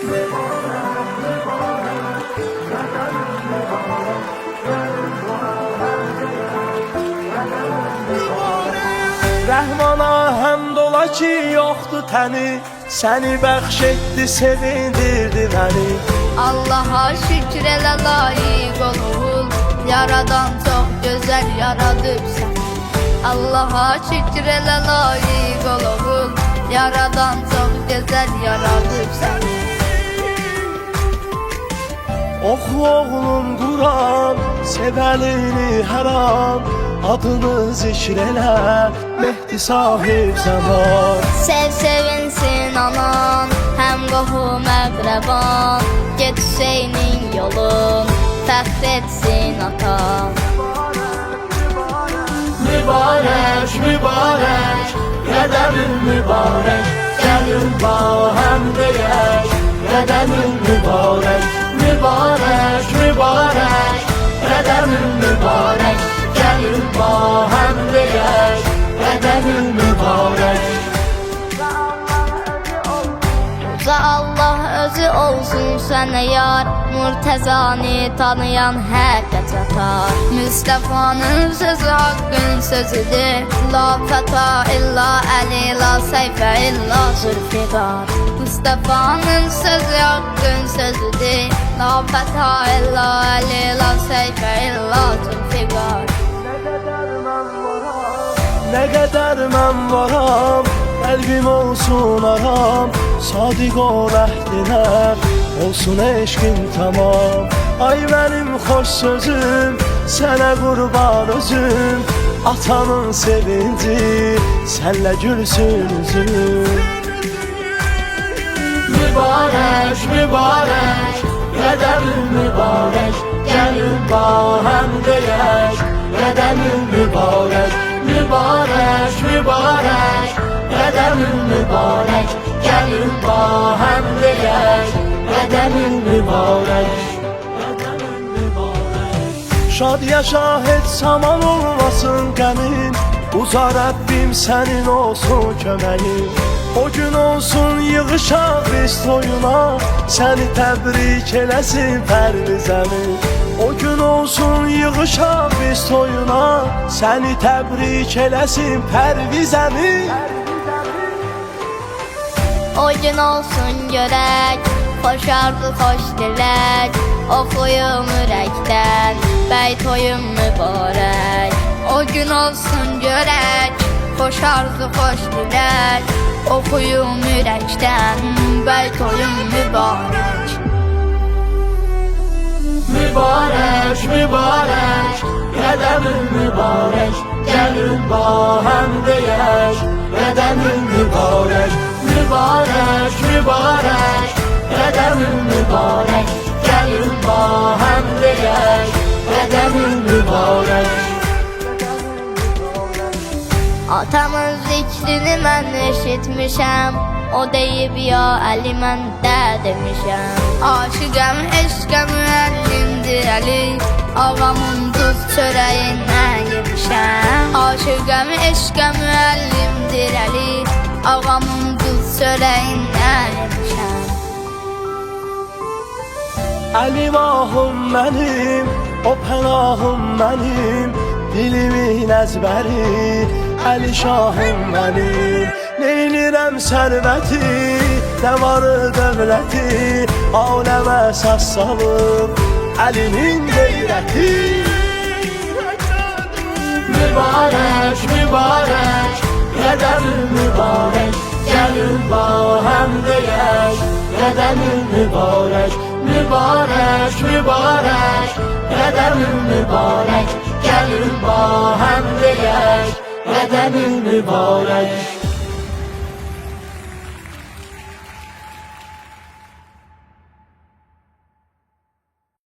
Rəhmana həmd ola ki, yoxdur təni, səni bəxş etdi, sevindirdi məni. Allaha şükür elə layiq ol, yaradan çox gözəl yaradıb səni. Allaha şükür elə layiq ol, yaradan çox gözəl yaradıb səni. Oxu oğlum Quran, sevəlini hər an, adını zikr elə, Mehdi sahib zaman. Sev sevinsin anan, həm qohum əqrəban, get Hüseynin yolun, fəxr etsin atan. Mübarək, mübarək, qədəmin mübarək, gəlin bahəm deyək, qədəmin mübarək. Mübarək, mübarək, qədəmin mübarək, gəlin bahəm deyək, qədəmin mübarək. Uca Allah özü olsun sənə yar, Murtəzanı tanıyan həqqə çatar. Müstəfanın sözü haqqın sözüdür, la fəta illa əli, la seyfə illa zülfiqar. Mustafanın sözü haqqın sözüdür, la fəta illa əli, la seyfə illa zülfiqar. Nə qədər mən varam, qəlbim olsun aram, sadiq ol əhdinə, olsun eşqin tamam. Ay mənim xoş sözüm, sənə qurban özüm, atanın sevinci, sənlə gülsün üzüm. Mübarək, mübarək, qədəmin mübarək, gəlin bahəm deyək, qədəmin mübarək. Mübarək, mübarək, qədəmin mübarək, gəlin bahəm deyək, qədəmin mübarək. Şad yaşa, heç zaman olmasın qəmin, uca Rəbbim sənin olsun köməyin. O gün olsun yığışaq biz toyuna, səni təbrik eləsin Pərvizəmi. O gün olsun yığışaq biz toyuna, səni təbrik eləsin Pərvizəmi. O gün olsun görək, xoş arzu, xoş dilək, oxuyum ürəkdən, bəy toyum mübarək. O gün olsun görək, xoş arzu, xoş dilək, oxuyum ürəkdən, bəy toyum mübarək. Mübarək, mübarək, qədəmin mübarək, gəlin bahəm deyək, qədəmin mübarək. Mübarək, mübarək, qədəmin mübarək, gəlin bahəm deyək, qədəmin mübarək. Atamın zikrini mən eşitmişəm, o deyib ya Əli mən də demişəm. Aşıqəm, eşqəm, müəllimdir Əli, ağamın duz çörəyindən yemişəm. Aşıqəm, eşqəm, müəllimdir Əli, ağamın duz çörəyindən yemişəm. Əlim ahım mənim, o pənahım mənim, dilimin əzbəri, Əli şahım mənim. Neylirəm sərvəti, nə varı dövləti, aləmə səs salıb Əlinin qeyrəti. Mübarək, mübarək, qədəmin mübarək, gəlin bahəm deyək, qədəmin mübarək. Mübarək, mübarək, qədəmin mübarək, gəlin bahəm deyək, qədəmin mübarək.